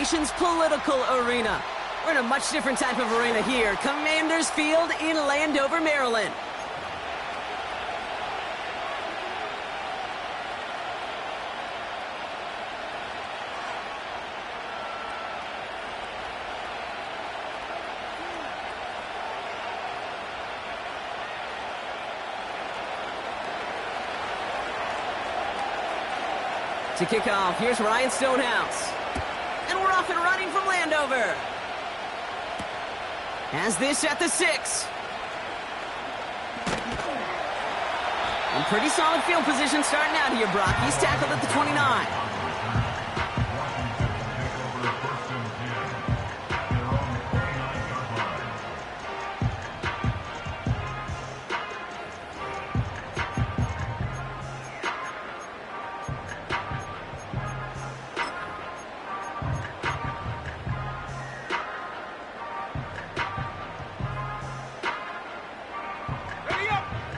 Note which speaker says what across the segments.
Speaker 1: nation's political arena. We're in a much different type of arena here. Commanders Field in Landover, Maryland. To kick off, here's Ryan Stonehouse. And we're off and running from Landover. Has this at the 6. And pretty solid field position starting out here, Brock. He's tackled at the 29.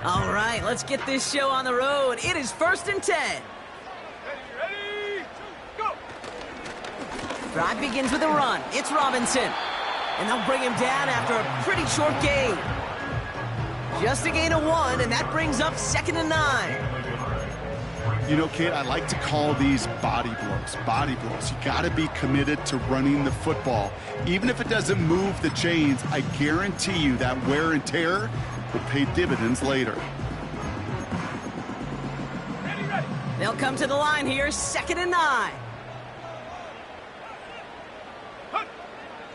Speaker 1: All right, let's get this show on the road. It is 1st and 10.
Speaker 2: Ready, go!
Speaker 1: Drive begins with a run. It's Robinson. And they'll bring him down after a pretty short gain. Just a gain of 1, and that brings up 2nd and 9.
Speaker 3: You know, kid, I like to call these body blows. Body blows. You got to be committed to running the football. Even if it doesn't move the chains, I guarantee you that wear and tear will pay dividends later.
Speaker 1: They'll come to the line here, 2nd and 9.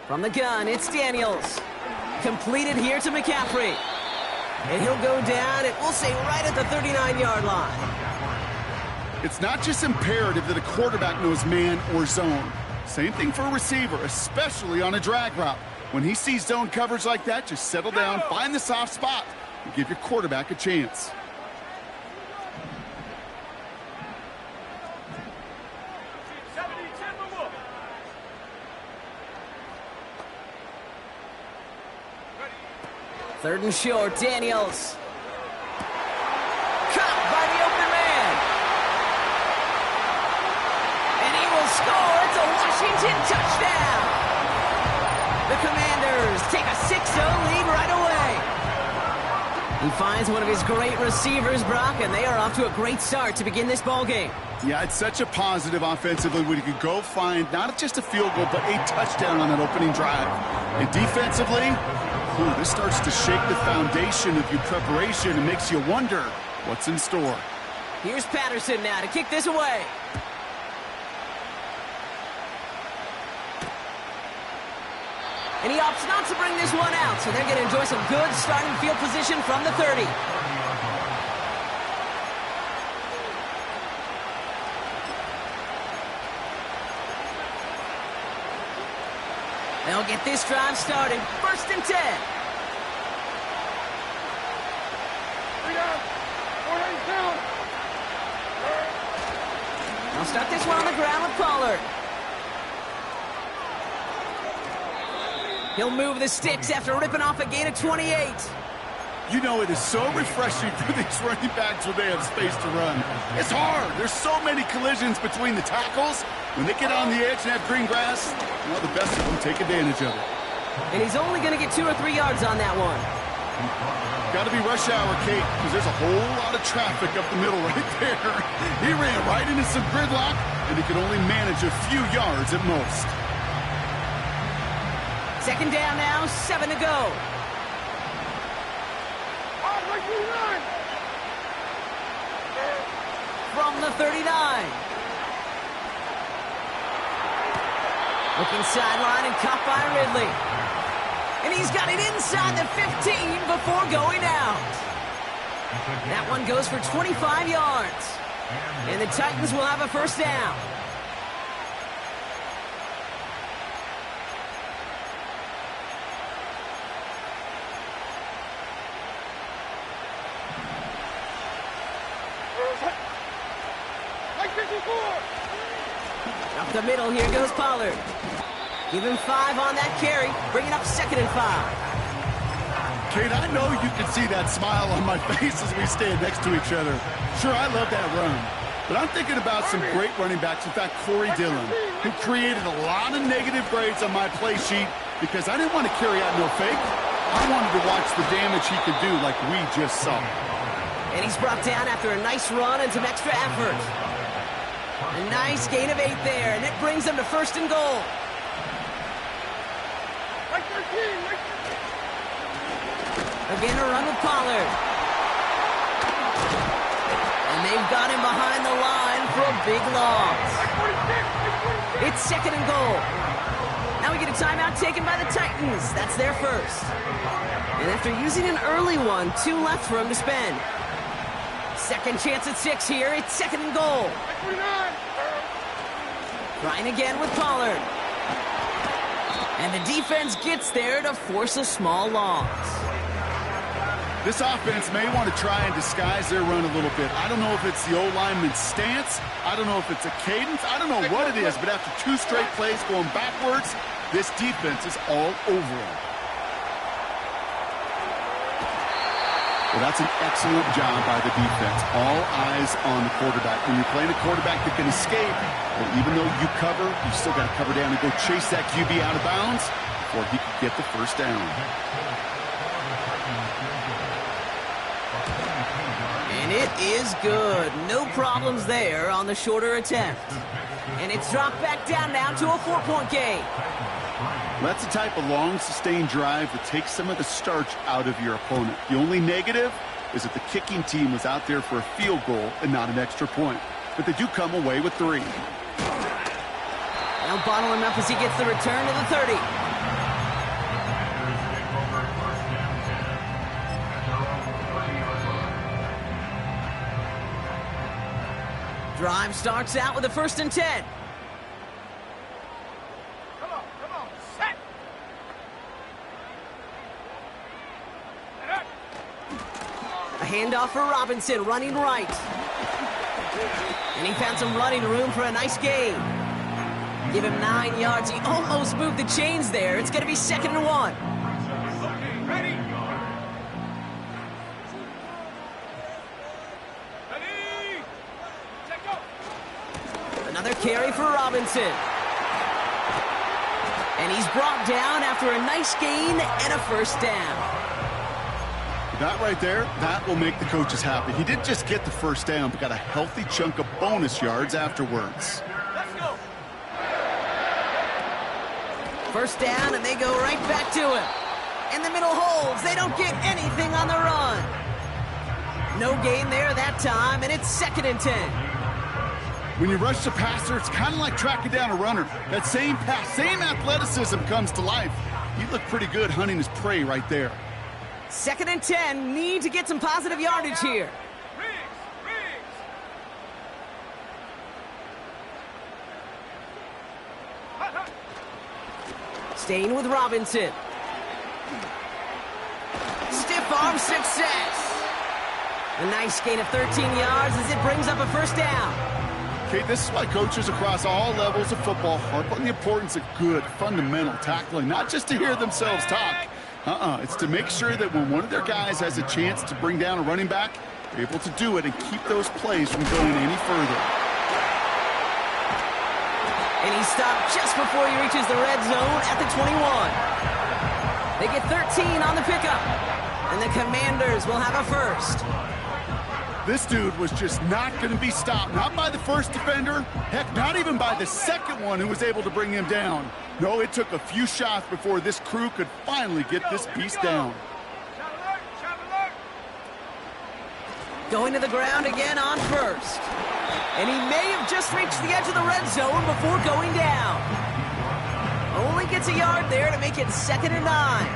Speaker 1: From the gun, it's Daniels. Completed here to McCaffrey. And he'll go down, and we'll say right at the 39-yard line.
Speaker 3: It's not just imperative that a quarterback knows man or zone. Same thing for a receiver, especially on a drag route. When he sees zone coverage like that, just settle down, find the soft spot, and give your quarterback a chance.
Speaker 1: Third and short, Daniels. Caught by the open man. And he will score. It's a Washington touchdown. The Commanders take a 6-0 lead right away. He finds one of his great receivers, Brock, and they are off to a great start to begin this ball game.
Speaker 3: Yeah, it's such a positive offensively when you can go find not just a field goal, but a touchdown on that opening drive. And defensively, this starts to shake the foundation of your preparation and makes you wonder what's in store.
Speaker 1: Here's Patterson now to kick this away. And he opts not to bring this one out, so they're going to enjoy some good starting field position from the 30. They'll get this drive started. 1st and 10.
Speaker 2: 3 down. 4 hands down.
Speaker 1: They'll start this one on the ground with Pollard. He'll move the sticks after ripping off a gain of 28.
Speaker 3: You know, it is so refreshing for these running backs when they have space to run. It's hard. There's so many collisions between the tackles. When they get on the edge and have green grass, well, the best of them take advantage of it.
Speaker 1: And he's only going to get 2 or 3 yards on that one.
Speaker 3: Got to be rush hour, Kate, because there's a whole lot of traffic up the middle right there. He ran right into some gridlock, and he could only manage a few yards at most.
Speaker 1: 2nd down now, 7 to go. From the 39. Looking sideline and caught by Ridley. And he's got it inside the 15 before going out. That one goes for 25 yards. And the Titans will have a 1st down. Up the middle, here goes Pollard. Give him 5 on that carry, bringing up 2nd and 5.
Speaker 3: Kate, I know you can see that smile on my face as we stand next to each other. Sure, I love that run. But I'm thinking about some great running backs. In fact, Corey Dillon. who created a lot of negative grades on my play sheet because I didn't want to carry out no fake. I wanted to watch the damage he could do like we just saw.
Speaker 1: And he's brought down after a nice run and some extra effort. A nice gain of 8 there, and it brings them to 1st and goal.
Speaker 2: Right 13, right 13.
Speaker 1: Again, a run with Pollard. And they've got him behind the line for a big loss. It's 2nd and goal. Now we get a timeout taken by the Titans. That's their first. And after using an early one, 2 left for him to spend. Second chance at 6 here. It's 2nd and goal. Trying again with Pollard. And the defense gets there to force a small loss.
Speaker 3: This offense may want to try and disguise their run a little bit. I don't know if it's the O-lineman's stance. I don't know if it's a cadence. I don't know what it is, but after 2 straight plays going backwards, this defense is all over them. Well, that's an excellent job by the defense. All eyes on the quarterback. When you're playing a quarterback that can escape, well, even though you cover, you still got to cover down and go chase that QB out of bounds before he can get the first down.
Speaker 1: And it is good. No problems there on the shorter attempt. And it's dropped back down now to a 4-point game.
Speaker 3: That's the type of long, sustained drive that takes some of the starch out of your opponent. The only negative is that the kicking team was out there for a field goal and not an extra point. But they do come away with 3.
Speaker 1: Now bottle him up as he gets the return to the 30. Drive starts out with a 1st and 10. A handoff for Robinson, running right. And he found some running room for a nice gain. Give him 9 yards. He almost moved the chains there. It's going to be 2nd and 1.
Speaker 2: Okay, ready? Ready? Check go.
Speaker 1: Another carry for Robinson. And he's brought down after a nice gain and a 1st down.
Speaker 3: That right there, that will make the coaches happy. He didn't just get the 1st down, but got a healthy chunk of bonus yards afterwards.
Speaker 2: Let's go.
Speaker 1: 1st down, and they go right back to him. And the middle holds. They don't get anything on the run. No gain there that time, and it's 2nd and 10.
Speaker 3: When you rush the passer, it's kind of like tracking down a runner. That same pass, same athleticism comes to life. He looked pretty good hunting his prey right there.
Speaker 1: 2nd and 10, need to get some positive yardage here.
Speaker 2: Riggs. Hut, hut.
Speaker 1: Staying with Robinson. Stiff arm success. A nice gain of 13 yards as it brings up a 1st down.
Speaker 3: Okay, this is why coaches across all levels of football harp on the importance of good, fundamental tackling, not just to hear themselves talk. It's to make sure that when one of their guys has a chance to bring down a running back, they're able to do it and keep those plays from going any further.
Speaker 1: And he stopped just before he reaches the red zone at the 21. They get 13 on the pickup, and the Commanders will have a 1st.
Speaker 3: This dude was just not going to be stopped. Not by the 1st defender. Heck, not even by the 2nd one who was able to bring him down. No, it took a few shots before this crew could finally get this beast down.
Speaker 2: Shot alert.
Speaker 1: Going to the ground again on 1st. And he may have just reached the edge of the red zone before going down. Only gets a yard there to make it 2nd and 9.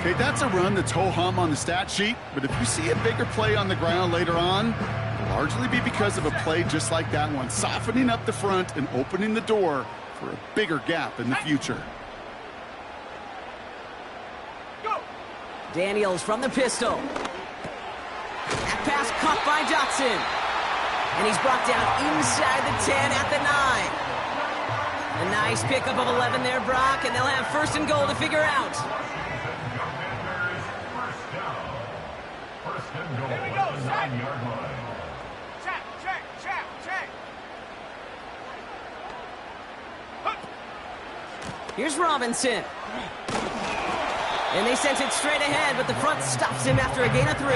Speaker 3: Okay, that's a run that's ho-hum on the stat sheet, but if you see a bigger play on the ground later on, it'll largely be because of a play just like that one, softening up the front and opening the door for a bigger gap in the future.
Speaker 2: Go.
Speaker 1: Daniels from the pistol. That pass caught by Dotson. And he's brought down inside the 10 at the 9. A nice pickup of 11 there, Brock, and they'll have 1st and goal to figure out.
Speaker 2: Here we go. Check.
Speaker 1: Here's Robinson. And they sent it straight ahead, but the front stops him after a gain of 3.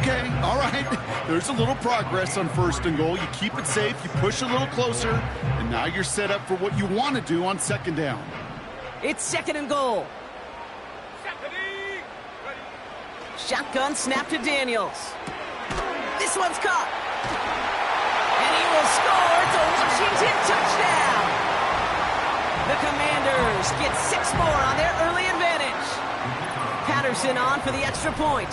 Speaker 3: Okay, all right. There's a little progress on 1st and goal. You keep it safe, you push a little closer, and now you're set up for what you want to do on 2nd down.
Speaker 1: It's 2nd and goal.
Speaker 2: Stephanie! Ready.
Speaker 1: Shotgun snap to Daniels. This one's caught. And he will score. It's a Washington touchdown. The Commanders get 6 more on their early advantage. Patterson on for the extra point.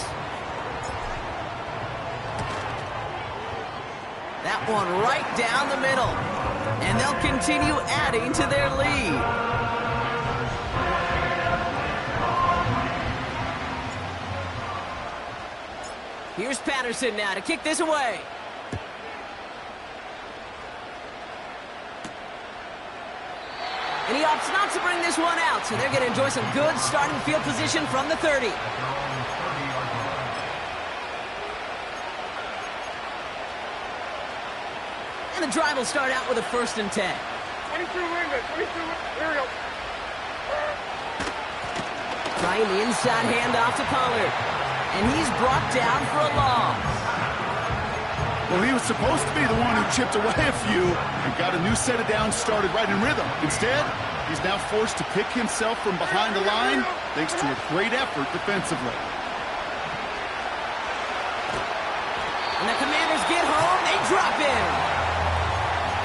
Speaker 1: That one right down the middle. And they'll continue adding to their lead. Here's Patterson now to kick this away. And he opts not to bring this one out, so they're going to enjoy some good starting field position from the 30. And the drive will start out with a 1st and 10.
Speaker 2: 22 Linda, 22 here we go.
Speaker 1: Trying the inside handoff to Pollard. And he's brought down for a loss.
Speaker 3: Well, he was supposed to be the one who chipped away a few and got a new set of downs started right in rhythm. Instead, he's now forced to pick himself from behind the line thanks to a great effort defensively.
Speaker 1: And the Commanders get home, they drop him.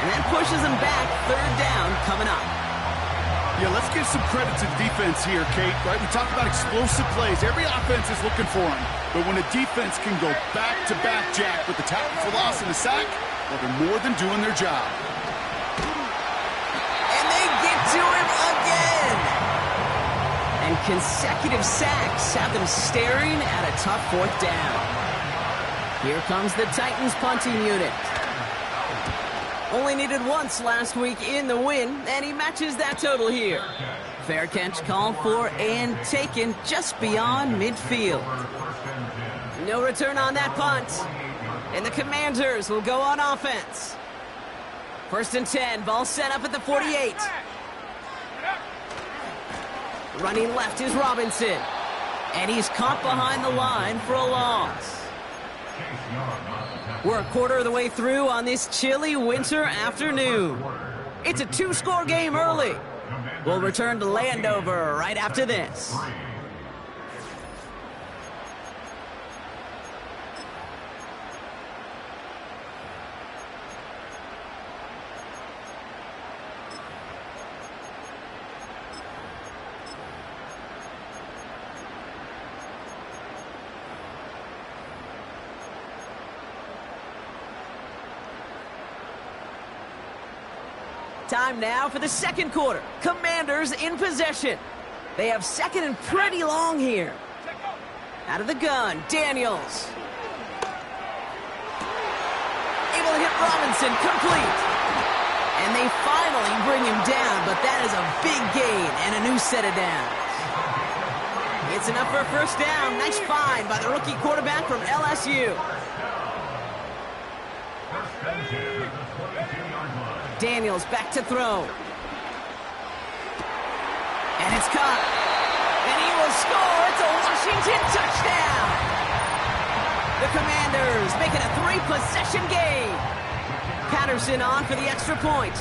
Speaker 1: And that pushes them back, 3rd down coming up.
Speaker 3: Yeah, let's give some credit to the defense here, Kate. Right? We talked about explosive plays. Every offense is looking for them. But when a defense can go back-to-back, Jack, with the tackle for loss and a sack, well, they're more than doing their job.
Speaker 1: And they get to him again. And consecutive sacks have them staring at a tough 4th down. Here comes the Titans punting unit. Only needed once last week in the win, and he matches that total here. Fair catch called for and taken just beyond midfield. No return on that punt. And the Commanders will go on offense. 1st and 10, ball set up at the 48. Running left is Robinson. And he's caught behind the line for a loss. We're a quarter of the way through on this chilly winter afternoon. It's a 2-score game early. We'll return to Landover right after this. Time now for the 2nd quarter. Commanders in possession. They have 2nd and pretty long here. Out of the gun, Daniels. Able to hit Robinson, complete. And they finally bring him down, but that is a big gain and a new set of downs. It's enough for a 1st down. Nice find by the rookie quarterback from LSU. Daniels back to throw. And it's caught. And he will score. It's a Washington touchdown. The Commanders make it a 3-possession game. Patterson on for the extra point.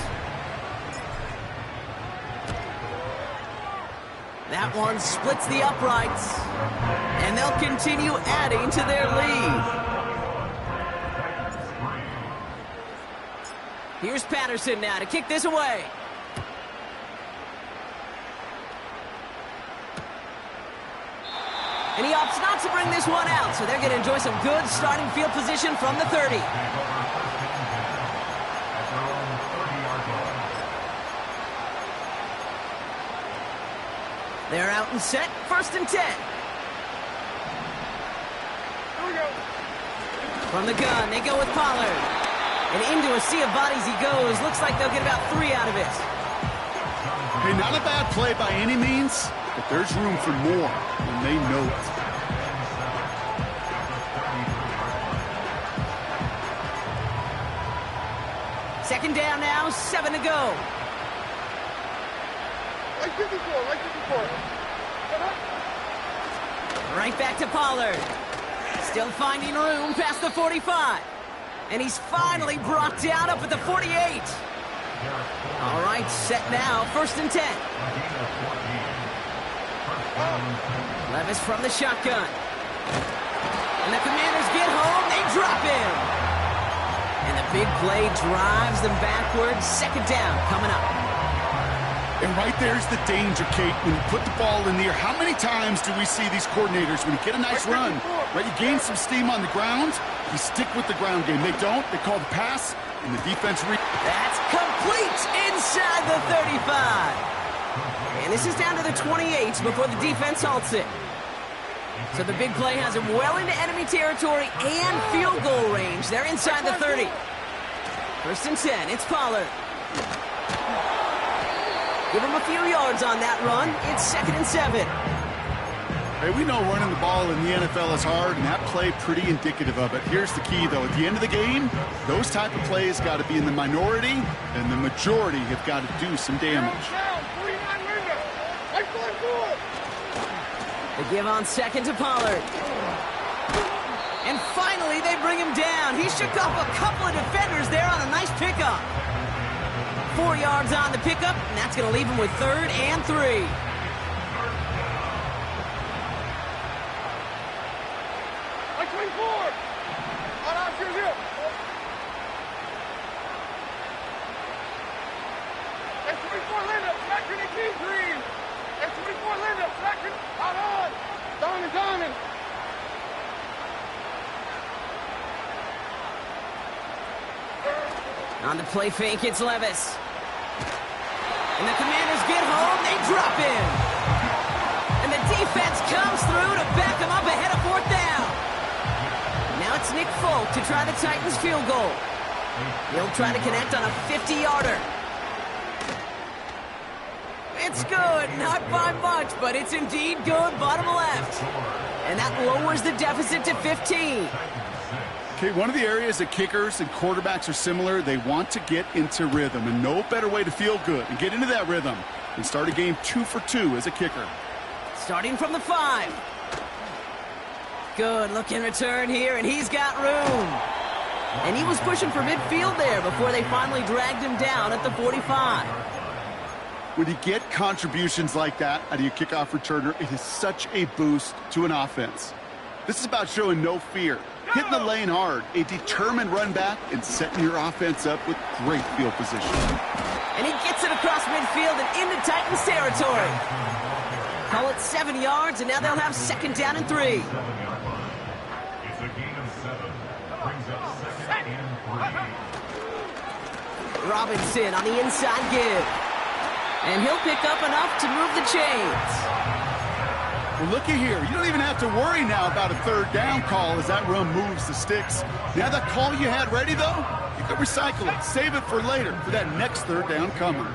Speaker 1: That one splits the uprights. And they'll continue adding to their lead. Here's Patterson now to kick this away. And he opts not to bring this one out, so they're going to enjoy some good starting field position from the 30. They're out and set, 1st and 10.
Speaker 2: Here we go.
Speaker 1: From the gun, they go with Pollard. And into a sea of bodies he goes. Looks like they'll get about 3 out of it.
Speaker 3: Hey, not a bad play by any means, but there's room for more, and they know it.
Speaker 1: Second down now, 7 to go.
Speaker 2: Like 54, like 54.
Speaker 1: Right back to Pollard. Still finding room past the 45. And he's finally brought down up at the 48. All right, set now, 1st and 10. Levis from the shotgun. And the Commanders get home, they drop him. And the big play drives them backwards. 2nd down coming up.
Speaker 3: And right there's the danger, Kate. When you put the ball in the air, how many times do we see these coordinators, when you get a nice run, right, you gain some steam on the ground, you stick with the ground game. They don't. They call the pass, and the defense
Speaker 1: That's complete inside the 35. And this is down to the 28 before the defense halts it. So the big play has him well into enemy territory and field goal range. They're inside the 30. 1st and 10. It's Pollard. Give him a few yards on that run. It's 2nd and 7.
Speaker 3: Hey, we know running the ball in the NFL is hard, and that play pretty indicative of it. Here's the key, though. At the end of the game, those type of plays got to be in the minority, and the majority have got to do some damage.
Speaker 1: They give on 2nd to Pollard. And finally, they bring him down. He shook off a couple of defenders there on a nice pickup. 4 yards on the pickup, and that's going to leave him with 3rd and 3.
Speaker 2: Like 24. On out your hip. Like 24, Linda. Back in the key green. Like 24, Linda. Back in. Out on. Diamond.
Speaker 1: On the play fake, it's Levis. And the Commanders get home, they drop him. And the defense comes through to back him up ahead of 4th down. Now it's Nick Folk to try the Titans field goal. He'll try to connect on a 50-yarder. It's good, not by much, but it's indeed good, bottom left. And that lowers the deficit to 15.
Speaker 3: Okay, one of the areas that kickers and quarterbacks are similar, they want to get into rhythm, and no better way to feel good and get into that rhythm than start a game 2 for 2 as a kicker.
Speaker 1: Starting from the 5. Good looking return here, and he's got room. And he was pushing for midfield there before they finally dragged him down at the 45.
Speaker 3: When you get contributions like that out of your kickoff returner, it is such a boost to an offense. This is about showing no fear, hitting the lane hard, a determined run back, and setting your offense up with great field position.
Speaker 1: And he gets it across midfield and into Titans territory. Call it 7 yards, and now they'll have 2nd down and 3.
Speaker 4: It's a gain of 7. Brings up 2nd and 3.
Speaker 1: Robinson on the inside give. And he'll pick up enough to move the chains.
Speaker 3: Well, looky here. You don't even have to worry now about a 3rd down call as that run moves the sticks. Now that call you had ready, though, you can recycle it. Save it for later for that next 3rd down coming.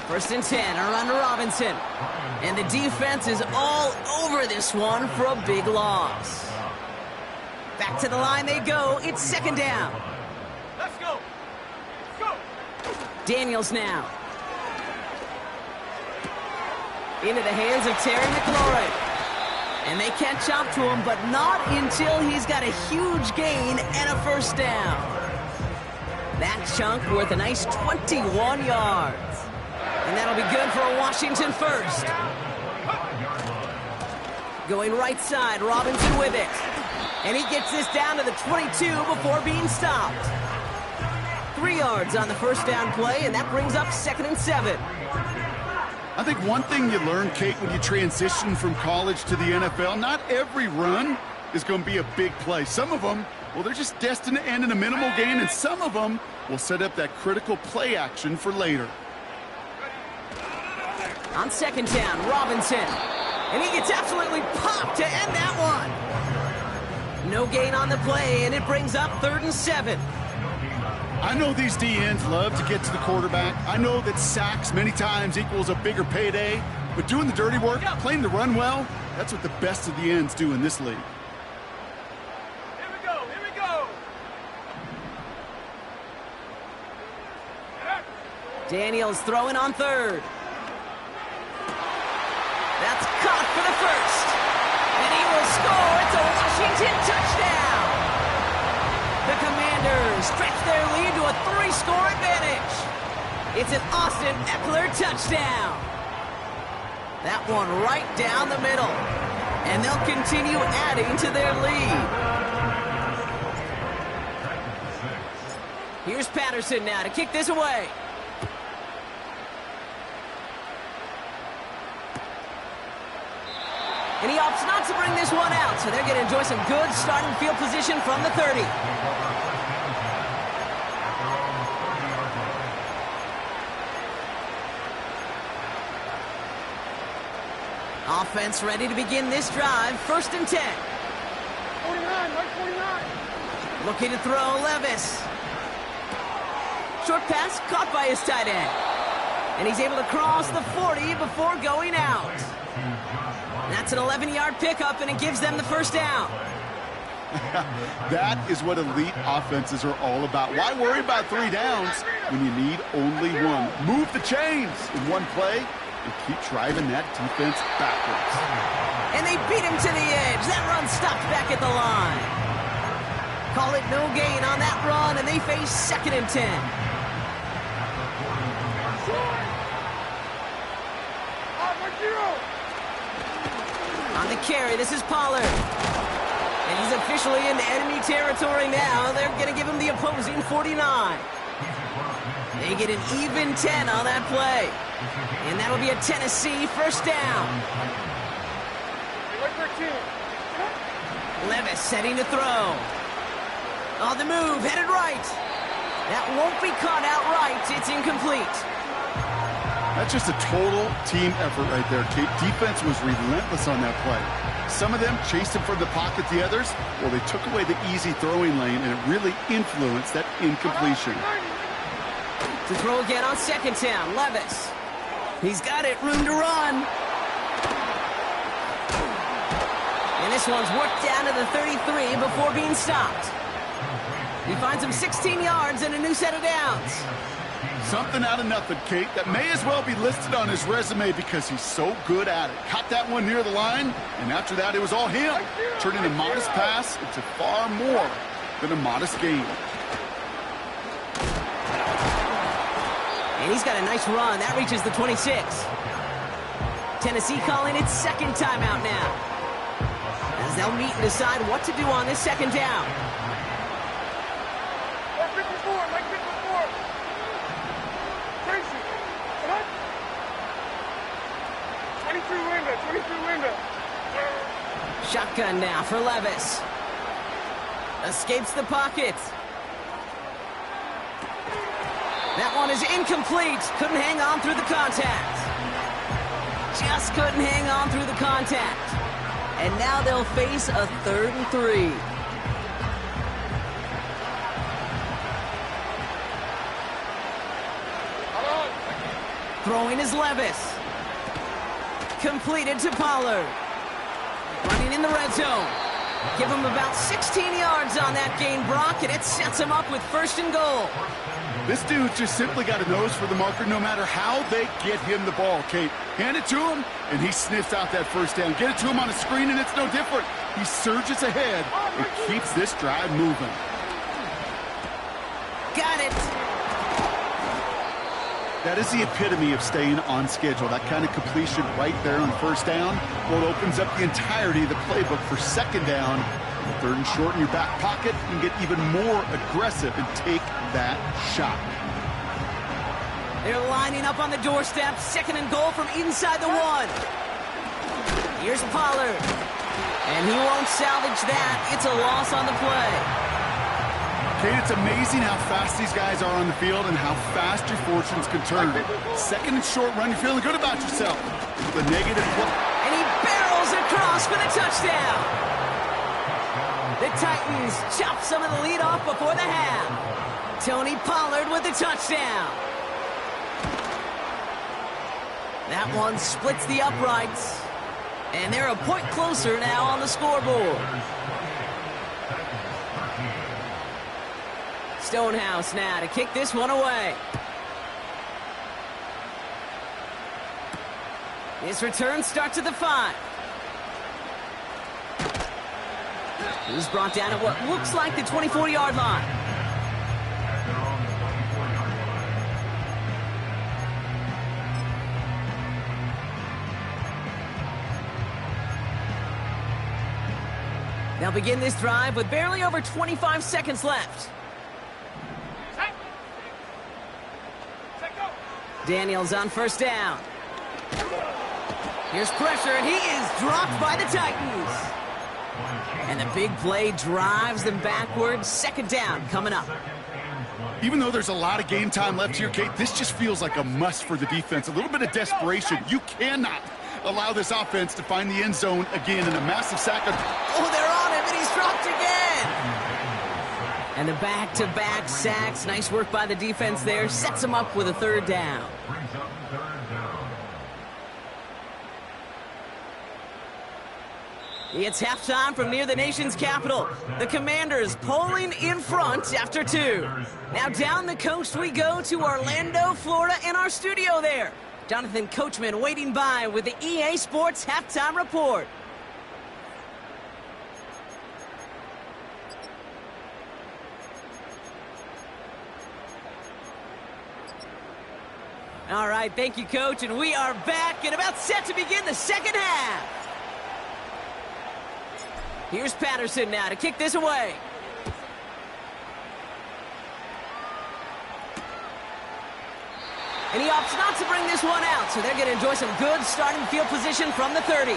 Speaker 1: 1st and 10, a run to Robinson. And the defense is all over this one for a big loss. Back to the line they go. It's 2nd down.
Speaker 2: Let's go. Let's go.
Speaker 1: Daniels now. Into the hands of Terry McLaurin. And they catch up to him, but not until he's got a huge gain and a 1st down. That chunk worth a nice 21 yards. And that'll be good for a Washington 1st. Going right side, Robinson with it. And he gets this down to the 22 before being stopped. 3 yards on the 1st down play, and that brings up 2nd and 7.
Speaker 3: I think one thing you learn, Kate, when you transition from college to the NFL, not every run is going to be a big play. Some of them, well, they're just destined to end in a minimal gain, and some of them will set up that critical play action for later.
Speaker 1: On 2nd down, Robinson. And he gets absolutely popped to end that one. No gain on the play, and it brings up 3rd and 7.
Speaker 3: I know these DNs love to get to the quarterback. I know that sacks many times equals a bigger payday, but doing the dirty work, playing the run well, that's what the best of the ends do in this league.
Speaker 2: Here we go. Here we go.
Speaker 1: Daniels throwing on third. That's caught for the first. And he will score. It's a Washington touchdown. The Commanders stretch their lead to a 3-score advantage. It's an Austin Ekeler touchdown. That one right down the middle. And they'll continue adding to their lead. Here's Patterson now to kick this away. And he opts not to bring this one out, so they're going to enjoy some good starting field position from the 30. Offense ready to begin this drive. 1st and 10.
Speaker 2: 49, Mike 49.
Speaker 1: Looking to throw Levis. Short pass caught by his tight end. And he's able to cross the 40 before going out. That's an 11-yard pickup, and it gives them the first down.
Speaker 3: That is what elite offenses are all about. Why worry about 3 downs when you need only one? Move the chains in one play and keep driving that defense backwards.
Speaker 1: And they beat him to the edge. That run stopped back at the line. Call it no gain on that run, and they face 2nd and 10. On the carry, this is Pollard. And he's officially in enemy territory now. They're going to give him the opposing 49. They get an even 10 on that play. And that'll be a Tennessee first down. Levis setting to throw. On the move, headed right. That won't be caught outright. It's incomplete.
Speaker 3: That's just a total team effort right there, Kate. Defense was relentless on that play. Some of them chased him from the pocket. The others, well, they took away the easy throwing lane, and it really influenced that incompletion.
Speaker 1: To throw again on 2nd down, Levis. He's got it, room to run. And this one's worked down to the 33 before being stopped. He finds him 16 yards and a new set of downs.
Speaker 3: Something out of nothing, Kate, that may as well be listed on his resume because he's so good at it. Caught that one near the line, and after that, it was all him. Turning a modest pass into far more than a modest gain.
Speaker 1: And he's got a nice run. That reaches the 26. Tennessee calling its 2nd timeout now, as they'll meet and decide what to do on this 2nd down.
Speaker 2: 23 window.
Speaker 1: Shotgun now for Levis. Escapes the pocket. That one is incomplete. Couldn't hang on through the contact. Just couldn't hang on through the contact. And now they'll face a 3rd and 3. Throwing is Levis. Completed to Pollard. Running in the red zone. Give him about 16 yards on that gain, Brock, and it sets him up with 1st and goal.
Speaker 3: This dude just simply got a nose for the marker no matter how they get him the ball, Kate. Hand it to him, and he sniffs out that 1st down. Get it to him on a screen, and it's no different. He surges ahead and keeps this drive moving.
Speaker 1: Got it.
Speaker 3: That is the epitome of staying on schedule. That kind of completion right there on 1st down. Well, it opens up the entirety of the playbook for 2nd down. 3rd and short in your back pocket. You can get even more aggressive and take that shot.
Speaker 1: They're lining up on the doorstep. 2nd and goal from inside the 1. Here's Pollard. And he won't salvage that. It's a loss on the play.
Speaker 3: Kate, it's amazing how fast these guys are on the field and how fast your fortunes can turn. 2nd and short run, you're feeling good about yourself. The negative play.
Speaker 1: And he barrels across for the touchdown. The Titans chop some of the lead off before the half. Tony Pollard with the touchdown. That one splits the uprights. And they're a point closer now on the scoreboard. Stonehouse now to kick this one away. This return starts at the 5. He's brought down at what looks like the 24-yard line. They'll begin this drive with barely over 25 seconds left. Daniels on first down. Here's pressure, and he is dropped by the Titans. And the big play drives them backwards. Second down coming up.
Speaker 3: Even though there's a lot of game time left here, Kate, this just feels like a must for the defense. A little bit of desperation. You cannot allow this offense to find the end zone again in a massive sack.
Speaker 1: Oh, they're on him, and he's dropped again. And the back-to-back sacks. Nice work by the defense there. Sets him up with a third down. It's halftime from near the nation's capital. The Commanders pulling in front after 2. Now down the coast we go to Orlando, Florida, in our studio there. Jonathan Coachman waiting by with the EA Sports Halftime Report. All right, thank you, Coach, and we are back and about set to begin the second half. Here's Patterson now to kick this away. And he opts not to bring this one out, so they're going to enjoy some good starting field position from the 30.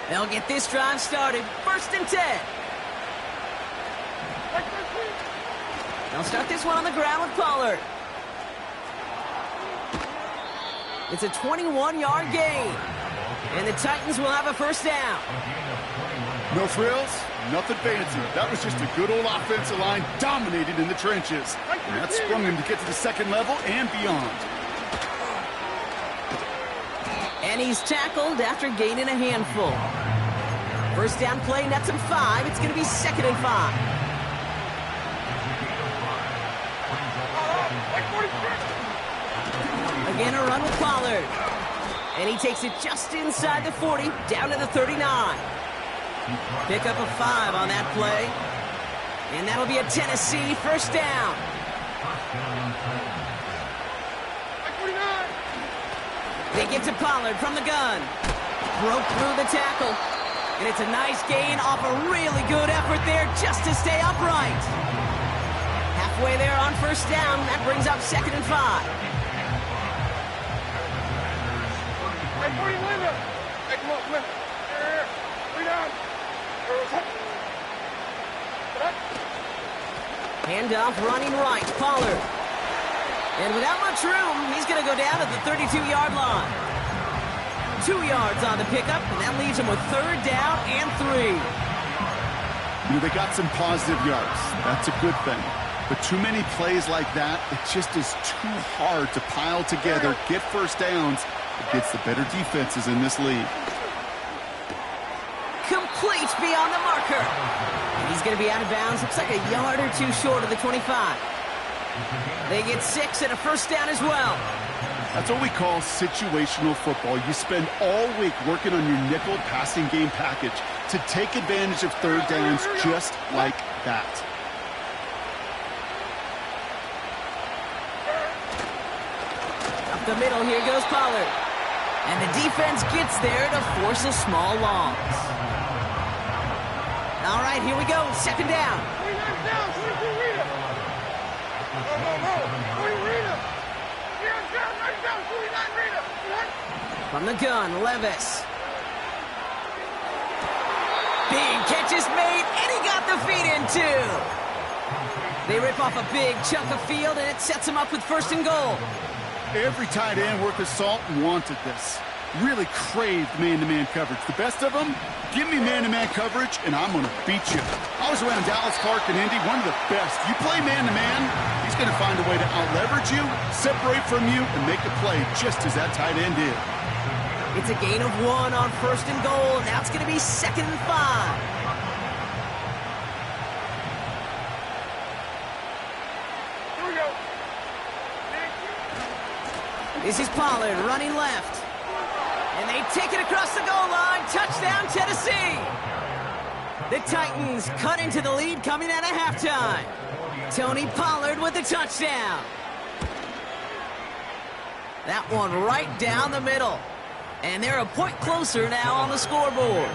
Speaker 1: They'll get this drive started. 1st and 10. They'll start this one on the ground with Pollard. It's a 21-yard gain. And the Titans will have a first down.
Speaker 3: No frills, nothing fancy. That was just a good old offensive line dominated in the trenches. And that sprung him to get to the second level and beyond.
Speaker 1: And he's tackled after gaining a handful. First down play, nets him 5. It's going to be 2nd and 5. Again, a run with Pollard. And he takes it just inside the 40, down to the 39. Pick up a 5 on that play. And that'll be a Tennessee first down. They get to Pollard from the gun. Broke through the tackle. And it's a nice gain off a really good effort there just to stay upright. Halfway there on first down. That brings up 2nd and 5. Handoff running right, Pollard. And without much room, he's going to go down at the 32-yard line. 2 yards on the pickup, and that leaves him with 3rd down and 3.
Speaker 3: You know, they got some positive yards. That's a good thing. But too many plays like that, it just is too hard to pile together, get first downs against the better defenses in this league.
Speaker 1: Complete beyond the marker. And he's going to be out of bounds. Looks like a yard or 2 short of the 25. They get 6 and a first down as well.
Speaker 3: That's what we call situational football. You spend all week working on your nickel passing game package to take advantage of 3rd downs just like that.
Speaker 1: Up the middle, here goes Pollard. And the defense gets there to force a small loss. All right, here we go. 2nd down. From the gun, Levis. Big catch is made, and he got the feet in too. They rip off a big chunk of field, and it sets him up with 1st and goal.
Speaker 3: Every tight end worth his salt wanted this. Really craved man-to-man coverage. The best of them, give me man-to-man coverage, and I'm going to beat you. I was around Dallas, Clark, and Indy, one of the best. You play man-to-man, he's going to find a way to out-leverage you, separate from you, and make a play just as that tight end did.
Speaker 1: It's a gain of 1 on 1st and goal. Now it's going to be 2nd and 5. This is Pollard running left. And they take it across the goal line. Touchdown, Tennessee. The Titans cut into the lead coming out of halftime. Tony Pollard with the touchdown. That one right down the middle. And they're a point closer now on the scoreboard.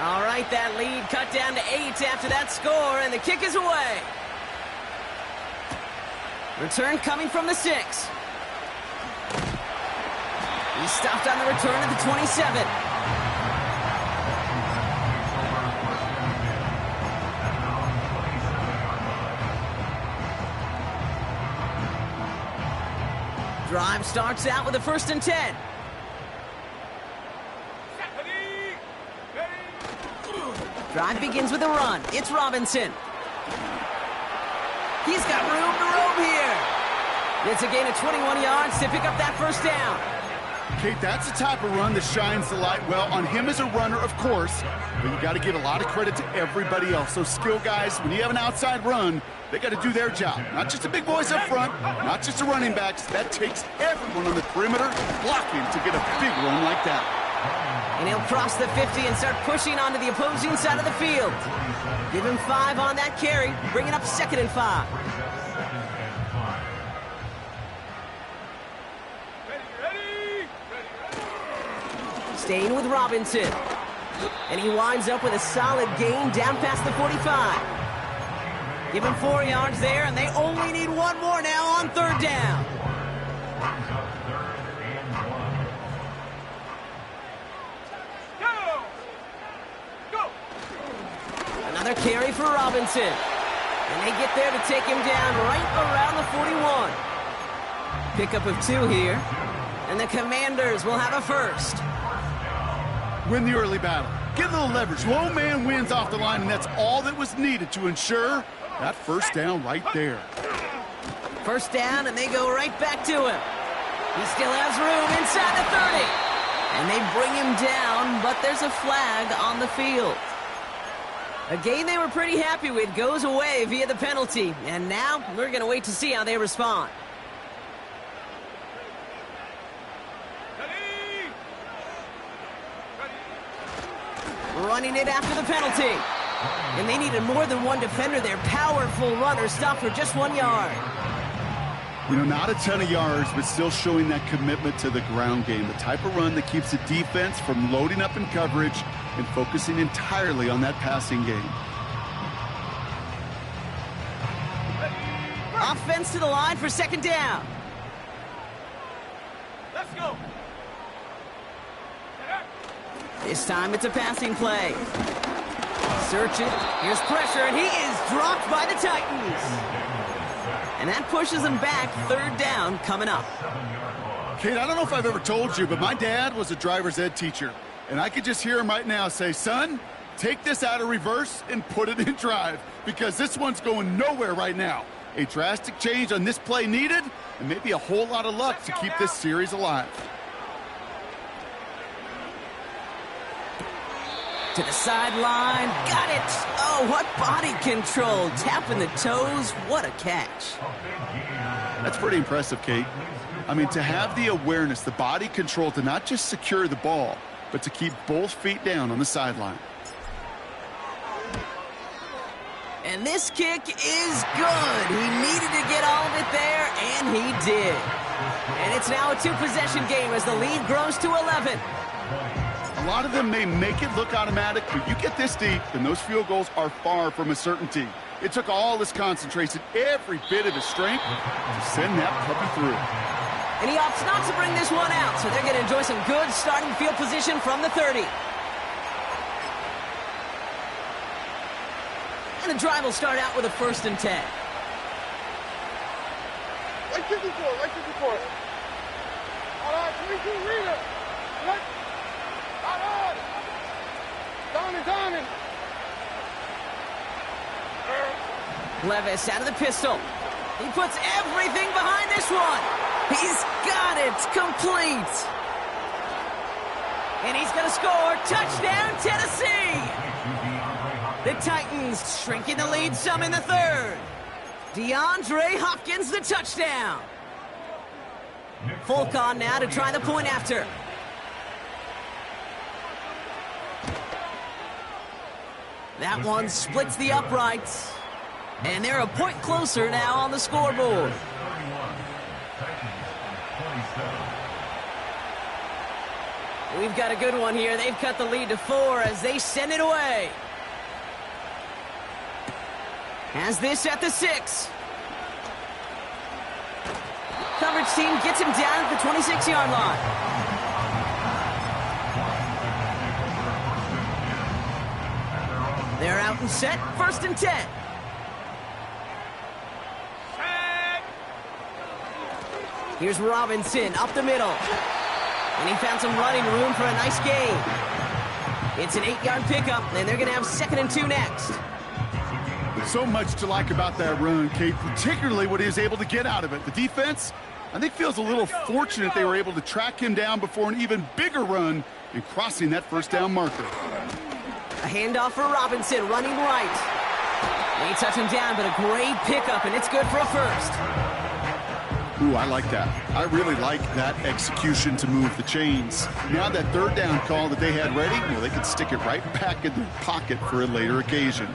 Speaker 1: All right, that lead cut down to 8 after that score, and the kick is away. Return coming from the 6. He's stopped on the return at the 27. Drive starts out with a 1st and 10. Drive begins with a run. It's Robinson. He's got room to roam here. It's a gain of 21 yards to pick up that 1st down.
Speaker 3: Kate, that's the type of run that shines the light well on him as a runner, of course, but you got to give a lot of credit to everybody else. Those skill guys, when you have an outside run, they got to do their job. Not just the big boys up front, not just the running backs. That takes everyone on the perimeter blocking to get a big run like that.
Speaker 1: And he'll cross the 50 and start pushing onto the opposing side of the field. Give him 5 on that carry, bringing up 2nd and 5. Staying with Robinson. And he winds up with a solid gain down past the 45. Give him 4 yards there, and they only need 1 more now on 3rd down. Another carry for Robinson. And they get there to take him down right around the 41. Pickup of 2 here. And the Commanders will have a 1st.
Speaker 3: Win the early battle. Get a little leverage. Low man wins off the line, and that's all that was needed to ensure that 1st down right there.
Speaker 1: 1st down, and they go right back to him. He still has room inside the 30. And they bring him down, but there's a flag on the field. A game they were pretty happy with goes away via the penalty. And now we're going to wait to see how they respond. Running it after the penalty. And they needed more than 1 defender. Their powerful runner stopped for just 1 yard.
Speaker 3: You know, not a ton of yards, but still showing that commitment to the ground game. The type of run that keeps the defense from loading up in coverage and focusing entirely on that passing game.
Speaker 1: Offense to the line for 2nd down.
Speaker 2: Let's go.
Speaker 1: This time it's a passing play. Search it. Here's pressure, and he is dropped by the Titans. And that pushes them back. 3rd down coming up.
Speaker 3: Kate, I don't know if I've ever told you, but my dad was a driver's ed teacher. And I could just hear him right now say, son, take this out of reverse and put it in drive, because this one's going nowhere right now. A drastic change on this play needed, and maybe a whole lot of luck to keep this series alive.
Speaker 1: To the sideline. Got it. Oh, what body control. Tapping the toes. What a catch.
Speaker 3: That's pretty impressive, Kate. I mean, to have the awareness, the body control to not just secure the ball, but to keep both feet down on the sideline.
Speaker 1: And this kick is good. He needed to get all of it there, and he did. And it's now a 2-possession game as the lead grows to 11.
Speaker 3: A lot of them may make it look automatic, but you get this deep, and those field goals are far from a certainty. It took all his concentration, every bit of his strength, to send that puppy through.
Speaker 1: And he opts not to bring this one out, so they're going to enjoy some good starting field position from the 30. And the drive will start out with a 1st and 10.
Speaker 2: Right 54, right 54. All right, 22, read it. Right. Out on. Donning.
Speaker 1: Levis out of the pistol. He puts everything behind this one. He's got it complete. And he's going to score. Touchdown, Tennessee. The Titans shrinking the lead some in the 3rd. DeAndre Hopkins, the touchdown. Folk on now to try the point after. That one splits the uprights. And they're a point closer now on the scoreboard. We've got a good one here. They've cut the lead to 4 as they send it away. Has this at the 6. Coverage team gets him down at the 26-yard line. They're out and set, 1st and 10. Here's Robinson up the middle. And he found some running room for a nice gain. It's an 8-yard pickup, and they're going to have 2nd and 2 next.
Speaker 3: So much to like about that run, Kate, particularly what he was able to get out of it. The defense, I think, feels a little fortunate they were able to track him down before an even bigger run in crossing that 1st down marker.
Speaker 1: A handoff for Robinson, running right. They touch him down, but a great pickup, and it's good for a 1st.
Speaker 3: Ooh, I like that. I really like that execution to move the chains. Now that 3rd down call that they had ready, well, they could stick it right back in their pocket for a later occasion.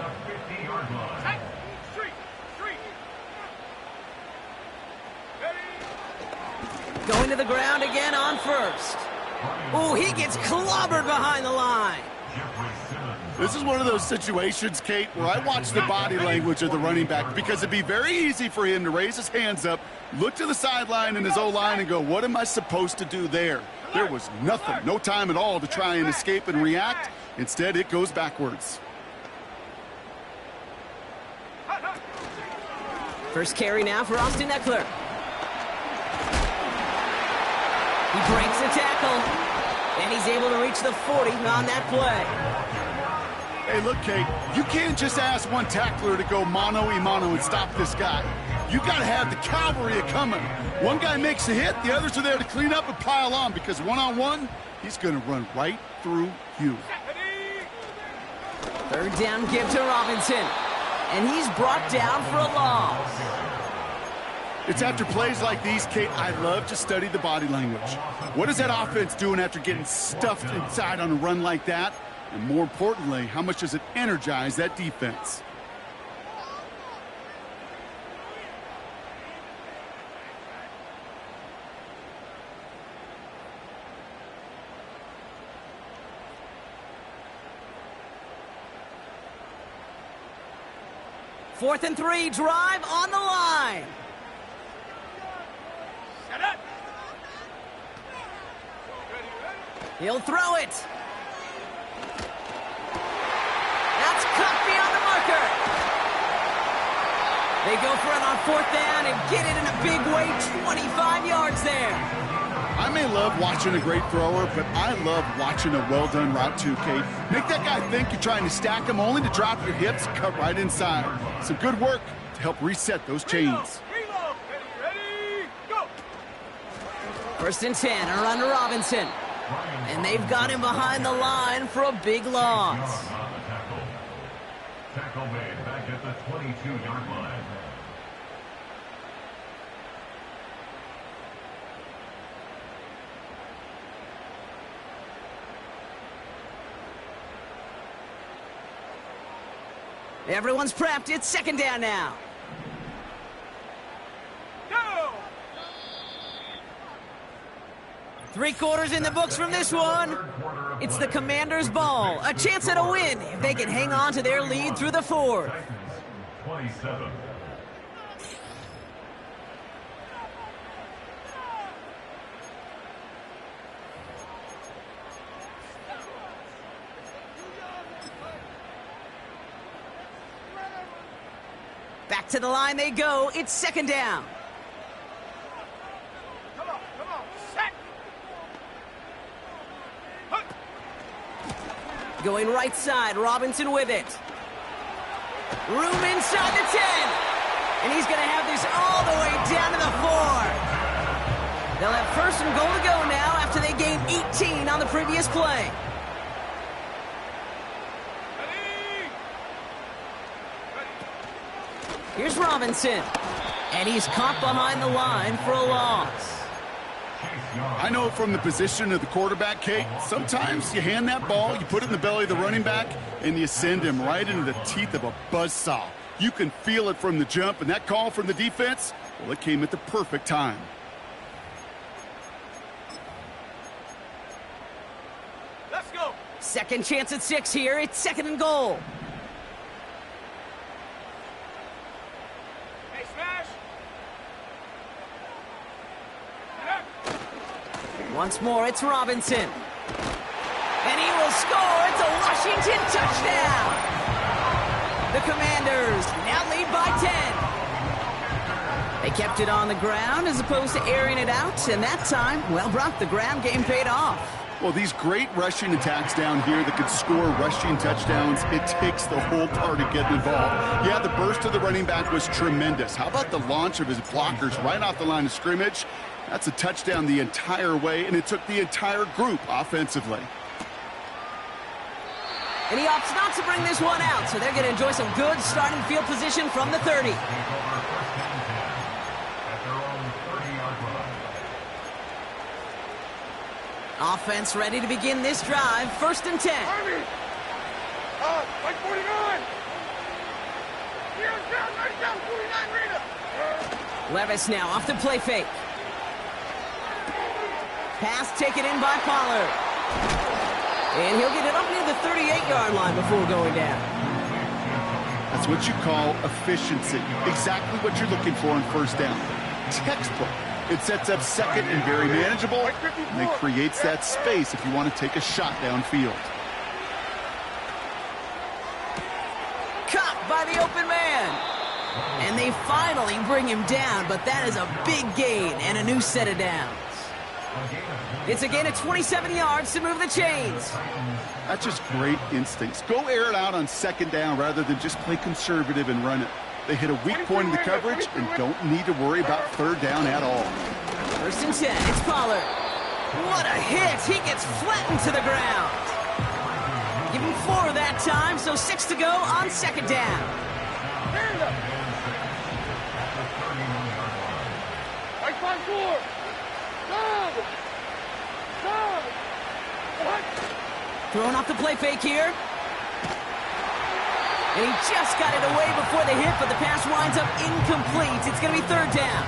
Speaker 1: Going to the ground again on 1st. Ooh, he gets clobbered behind the line.
Speaker 3: This is one of those situations, Kate, where I watch the body language of the running back because it'd be very easy for him to raise his hands up, look to the sideline in his O-line and go, what am I supposed to do there? There was nothing, no time at all to try and escape and react. Instead, it goes backwards.
Speaker 1: First carry now for Austin Eckler. He breaks the tackle, and he's able to reach the 40 on that play.
Speaker 3: Hey, look, Kate, you can't just ask one tackler to go mano-a-mano and stop this guy. You got to have the cavalry coming. One guy makes a hit, the others are there to clean up and pile on because one-on-one, he's going to run right through you.
Speaker 1: 3rd down give to Robinson, and he's brought down for a loss.
Speaker 3: It's after plays like these, Kate, I love to study the body language. What is that offense doing after getting stuffed inside on a run like that? And more importantly, how much does it energize that defense?
Speaker 1: Fourth and 3, drive on the line. He'll throw it. That's cut beyond the marker. They go for it on 4th down and get it in a big way, 25 yards there.
Speaker 3: I may love watching a great thrower, but I love watching a well-done route too, Kate. Make that guy think you're trying to stack him only to drop your hips, cut right inside. Some good work to help reset those chains.
Speaker 2: Ready, go!
Speaker 1: 1st and 10, a run to Robinson. And they've got him behind the line for a big loss.
Speaker 4: Tackle made back at the 22-yard line.
Speaker 1: Everyone's prepped. It's 2nd down now.
Speaker 2: Go!
Speaker 1: 3 quarters in the books from this one. It's the Commanders' ball. A chance at a win if they can hang on to their lead through the 4th.
Speaker 4: 27.
Speaker 1: Back to the line they go. It's 2nd down.
Speaker 2: Come on, set!
Speaker 1: Going right side, Robinson with it. Room inside the 10. And he's going to have this all the way down to the 4. They'll have 1st and goal to go now after they gained 18 on the previous play. Here's Robinson. And he's caught behind the line for a loss.
Speaker 3: I know from the position of the quarterback, Kate, sometimes you hand that ball, you put it in the belly of the running back, and you send him right into the teeth of a buzzsaw. You can feel it from the jump, and that call from the defense, well, it came at the perfect time.
Speaker 2: Let's go.
Speaker 1: Second chance at 6 here. It's 2nd and goal.
Speaker 2: Hey, smash.
Speaker 1: Once more, it's Robinson. And he will score. It's a Washington touchdown. The Commanders now lead by 10. They kept it on the ground as opposed to airing it out. And that time, well, Brock, the ground game paid off.
Speaker 3: Well, these great rushing attacks down here that could score rushing touchdowns, it takes the whole party getting involved. Yeah, the burst of the running back was tremendous. How about the launch of his blockers right off the line of scrimmage? That's a touchdown the entire way, and it took the entire group offensively.
Speaker 1: And he opts not to bring this one out, so they're going to enjoy some good starting field position from the 30. Offense ready to begin this drive. 1st and 10.
Speaker 2: Army. Like 49. Here's down, right down, 49, Rita.
Speaker 1: Levis now off the play fake. Pass taken in by Pollard. And he'll get it up near the 38-yard line before going down.
Speaker 3: That's what you call efficiency. Exactly what you're looking for on 1st down. Textbook. It sets up 2nd and very manageable, and it creates that space if you want to take a shot downfield.
Speaker 1: Caught by the open man. And they finally bring him down, but that is a big gain and a new set of downs. It's a gain of 27 yards to move the chains.
Speaker 3: That's just great instincts. Go air it out on 2nd down rather than just play conservative and run it. They hit a weak point in the coverage and don't need to worry about 3rd down at all.
Speaker 1: 1st and 10, it's Pollard. What a hit! He gets flattened to the ground. Give him 4 that time, so 6 to go on 2nd down.
Speaker 2: Hand up. Like 5-4. Dog. Dog. What?
Speaker 1: Throwing off the play fake here. And he just got it away before the hit, but the pass winds up incomplete. It's going to be 3rd down.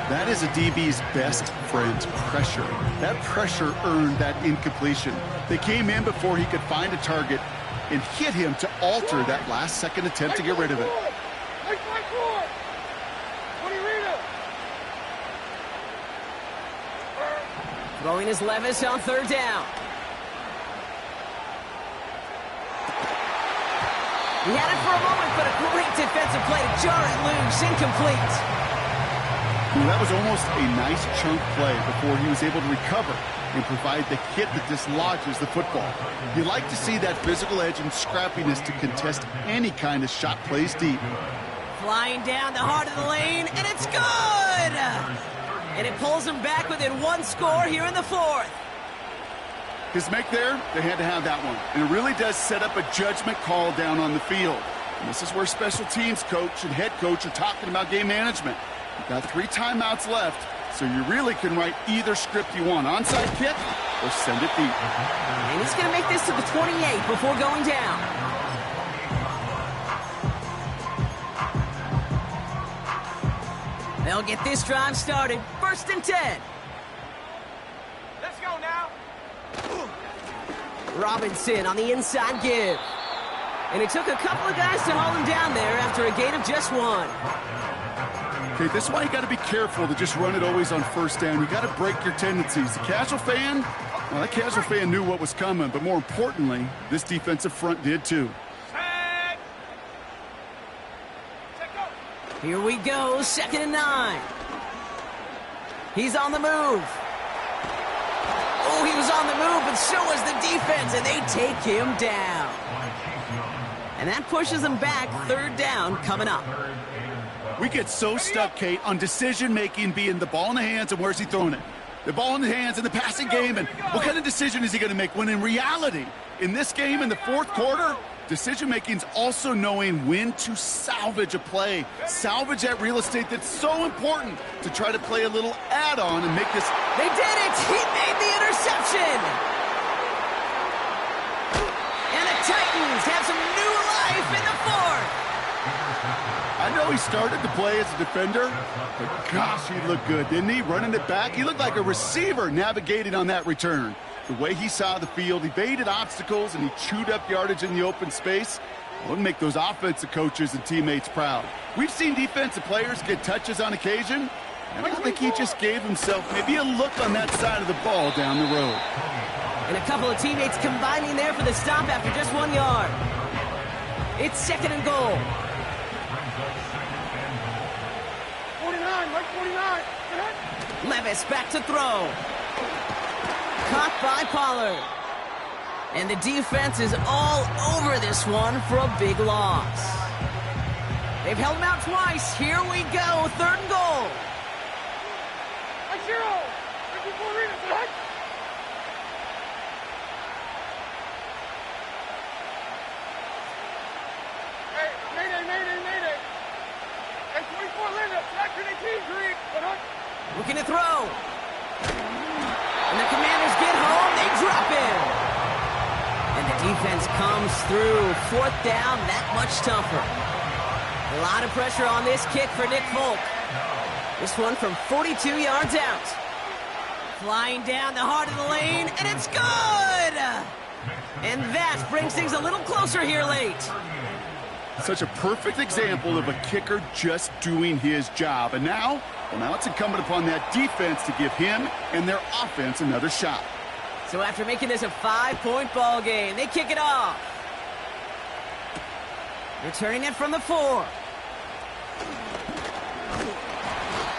Speaker 3: That is a DB's best friend, pressure. That pressure earned that incompletion. They came in before he could find a target and hit him to alter that last-second attempt to get rid of it.
Speaker 2: Like 5-4. 20 Rita.
Speaker 1: Throwing is Levis on 3rd down. He had it for a moment, but a great defensive play to jar it loose. Incomplete.
Speaker 3: Well, that was almost a nice chunk play before he was able to recover and provide the hit that dislodges the football. You like to see that physical edge and scrappiness to contest any kind of shot plays deep.
Speaker 1: Flying down the heart of the lane, and it's good! And it pulls him back within 1 score here in the 4th.
Speaker 3: His make there, they had to have that one. And it really does set up a judgment call down on the field. And this is where special teams coach and head coach are talking about game management. You've got 3 timeouts left, so you really can write either script you want. Onside kick or send it deep.
Speaker 1: And he's going to make this to the 28 before going down. They'll get this drive started. 1st and 10.
Speaker 2: Let's go now.
Speaker 1: Robinson on the inside give. And it took a couple of guys to hold him down there after a gain of just 1.
Speaker 3: Okay, this is why you got to be careful to just run it always on 1st down. You got to break your tendencies. The casual fan, well, that casual fan knew what was coming, but more importantly, this defensive front did too.
Speaker 2: Set. Set, go.
Speaker 1: Here we go, 2nd and 9. He's on the move. Oh, he was on the move, but so was the defense, and they take him down. And that pushes them back. 3rd down coming up.
Speaker 3: We get so stuck, Kate, on decision-making being the ball in the hands and where's he throwing it. The ball in the hands in the passing game, and what kind of decision is he going to make? When in reality, in this game, in the 4th quarter, Decision-making's also knowing when to salvage a play. Salvage that real estate that's so important to try to play a little add-on and make this...
Speaker 1: They did it! He made the interception! And the Titans have some new life in the fourth!
Speaker 3: I know he started the play as a defender, but gosh, he looked good, didn't he? Running it back, he looked like a receiver navigating on that return. The way he saw the field, evaded obstacles, and he chewed up yardage in the open space. Will make those offensive coaches and teammates proud. We've seen defensive players get touches on occasion, and I think he just gave himself maybe a look on that side of the ball down the road.
Speaker 1: And a couple of teammates combining there for the stop after just 1 yard. It's second and goal.
Speaker 2: 49, right 49.
Speaker 1: Levis back to throw. Caught by Pollard. And the defense is all over this one for a big loss. They've held him out twice. Here we go. Third and goal.
Speaker 2: Right 0. 54 Reedus, right? Hey, mayday. Hey, 24 Linda, Blackburn and Kingsley.
Speaker 1: Looking to throw. And the Commanders get home. They drop him. And the defense comes through. Fourth down, that much tougher. A lot of pressure on this kick for Nick Folk. This one from 42 yards out. Flying down the heart of the lane, and it's good! And that brings things a little closer here late.
Speaker 3: Such a perfect example of a kicker just doing his job. And now it's incumbent upon that defense to give him and their offense another shot.
Speaker 1: So after making this a 5-point ball game, they kick it off. Returning it from the 4.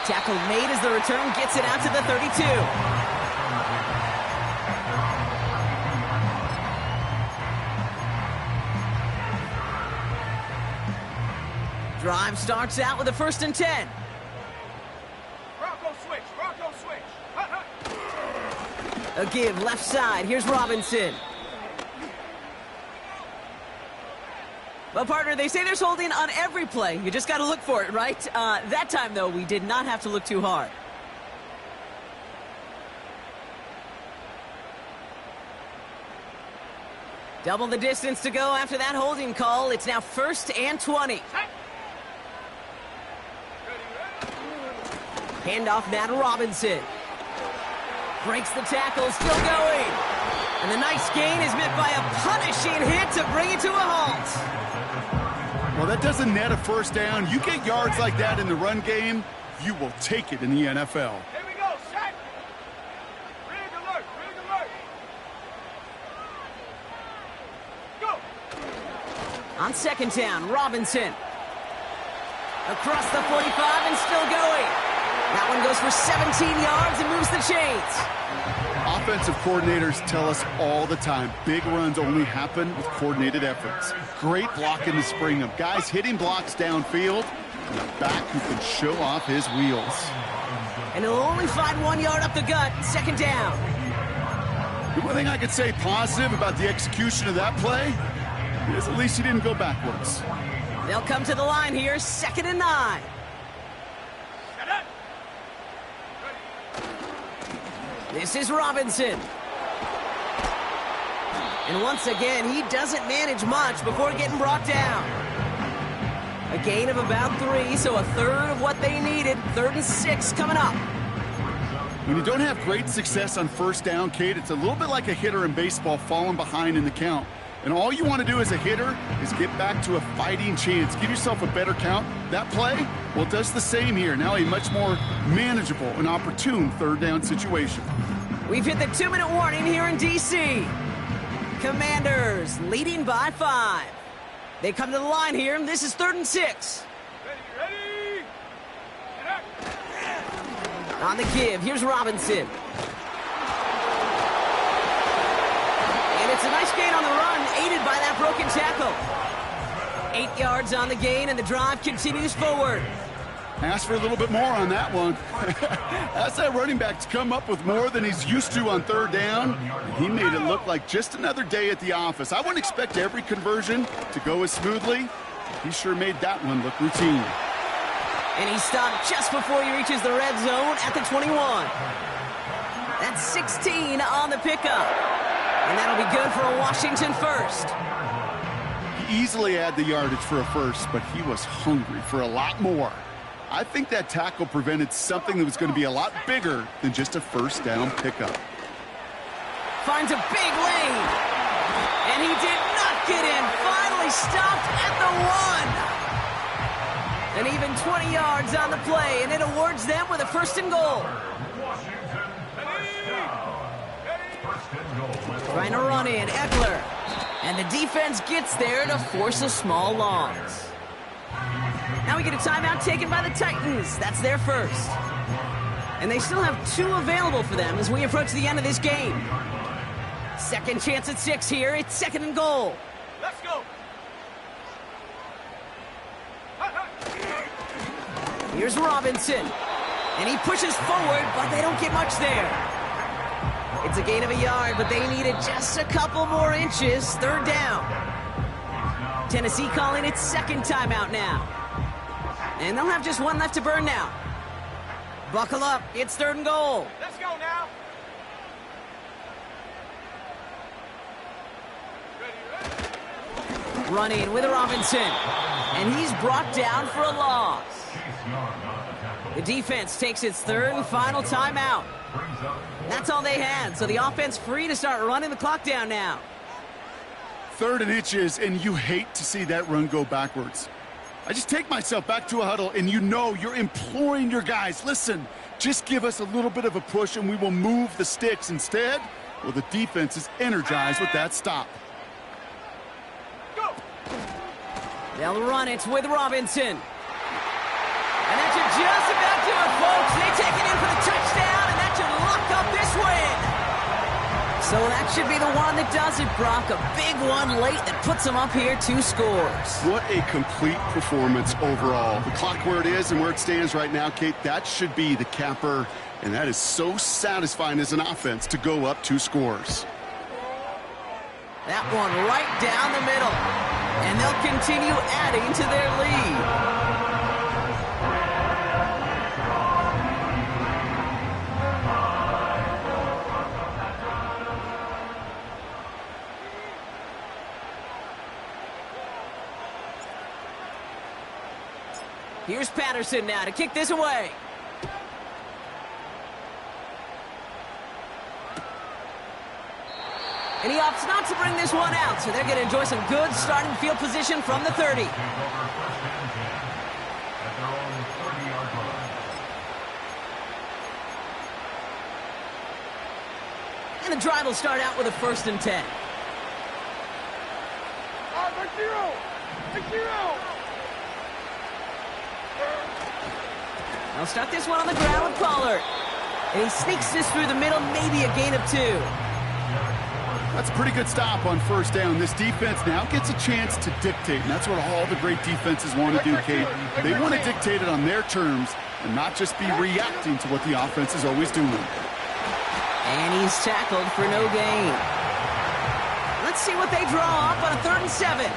Speaker 1: Tackle made as the return gets it out to the 32. Drive starts out with a 1st and 10.
Speaker 2: Bronco switch.
Speaker 1: A give left side. Here's Robinson. Well, partner, they say there's holding on every play. You just got to look for it, right? That time, though, we did not have to look too hard. Double the distance to go after that holding call. It's now 1st and 20. Handoff now to Robinson. Breaks the tackle, still going. And the nice gain is met by a punishing hit to bring it to a halt.
Speaker 3: Well, that doesn't net a first down. You get yards like that in the run game, you will take it in the NFL.
Speaker 2: Here we go, set. Rig alert. Go.
Speaker 1: On 2nd down, Robinson. Across the 45 and still going. That one goes for 17 yards and moves the chains.
Speaker 3: Offensive coordinators tell us all the time, big runs only happen with coordinated efforts. Great blocking to spring them. Guys hitting blocks downfield, and a back who can show off his wheels.
Speaker 1: And he'll only find 1 yard up the gut, 2nd down.
Speaker 3: The one thing I could say positive about the execution of that play is at least he didn't go backwards.
Speaker 1: They'll come to the line here, 2nd and 9. This is Robinson. And once again, he doesn't manage much before getting brought down. A gain of about 3, so a third of what they needed. 3rd and 6 coming up.
Speaker 3: When you don't have great success on 1st down, Kate, it's a little bit like a hitter in baseball falling behind in the count. And all you want to do as a hitter is get back to a fighting chance. Give yourself a better count. That play, well, it does the same here. Now a much more manageable and opportune 3rd down situation.
Speaker 1: We've hit the 2-minute warning here in D.C. Commanders leading by 5. They come to the line here, and this is 3rd and 6.
Speaker 2: Ready.
Speaker 1: On the give, here's Robinson. And it's a nice gain on the run, aided by that broken tackle. 8 yards on the gain, and the drive continues forward.
Speaker 3: Ask for a little bit more on that one. That's that running back to come up with more than he's used to on third down. And he made it look like just another day at the office. I wouldn't expect every conversion to go as smoothly. He sure made that one look routine.
Speaker 1: And he stopped just before he reaches the red zone at the 21. That's 16 on the pickup. And that'll be good for a Washington first.
Speaker 3: He easily had the yardage for a first, but he was hungry for a lot more. I think that tackle prevented something that was going to be a lot bigger than just a first down pickup.
Speaker 1: Finds a big lane. And he did not get in. Finally stopped at the 1. And even 20 yards on the play, and it awards them with a first and goal. Trying to run in, Eckler. And the defense gets there to force a small loss. Now we get a timeout taken by the Titans. That's their first. And they still have 2 available for them as we approach the end of this game. Second chance at 6 here. It's second and goal.
Speaker 2: Let's go.
Speaker 1: Here's Robinson. And he pushes forward, but they don't get much there. It's a gain of a yard, but they needed just a couple more inches. Third down. Tennessee calling its second timeout now. And they'll have just one left to burn now. Buckle up. It's third and goal.
Speaker 2: Let's go now.
Speaker 1: Running with Robinson. And he's brought down for a loss. The defense takes its third and final timeout. That's all they had, so the offense free to start running the clock down now.
Speaker 3: 3rd and inches, and you hate to see that run go backwards. I just take myself back to a huddle, and you know you're imploring your guys, listen, just give us a little bit of a push, and we will move the sticks. Instead, well, the defense is energized with that stop.
Speaker 2: Go.
Speaker 1: They'll run it with Robinson. And that should just about do it, folks. They take it in for the touchdown, and that should lock up this win. So that should be the one that does it, Brock. A big one late that puts them up here 2 scores.
Speaker 3: What a complete performance overall. The clock where it is and where it stands right now, Kate, that should be the capper, and that is so satisfying as an offense to go up 2 scores.
Speaker 1: That one right down the middle. And they'll continue adding to their lead. Here's Patterson now to kick this away. And he opts not to bring this one out, so they're going to enjoy some good starting field position from the 30. And the drive will start out with a 1st and 10. They'll start this one on the ground with Pollard. And he sneaks this through the middle, maybe a gain of 2.
Speaker 3: That's a pretty good stop on first down. This defense now gets a chance to dictate, and that's what all the great defenses want to do, Kate. They want to dictate it on their terms and not just be reacting to what the offense is always doing.
Speaker 1: And he's tackled for no gain. Let's see what they draw up on a 3rd and 7.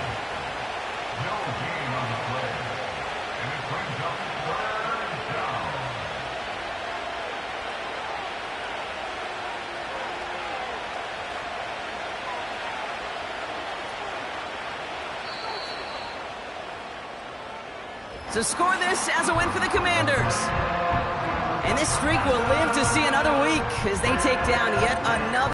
Speaker 1: To score this as a win for the Commanders. And this streak will live to see another week as they take down yet another.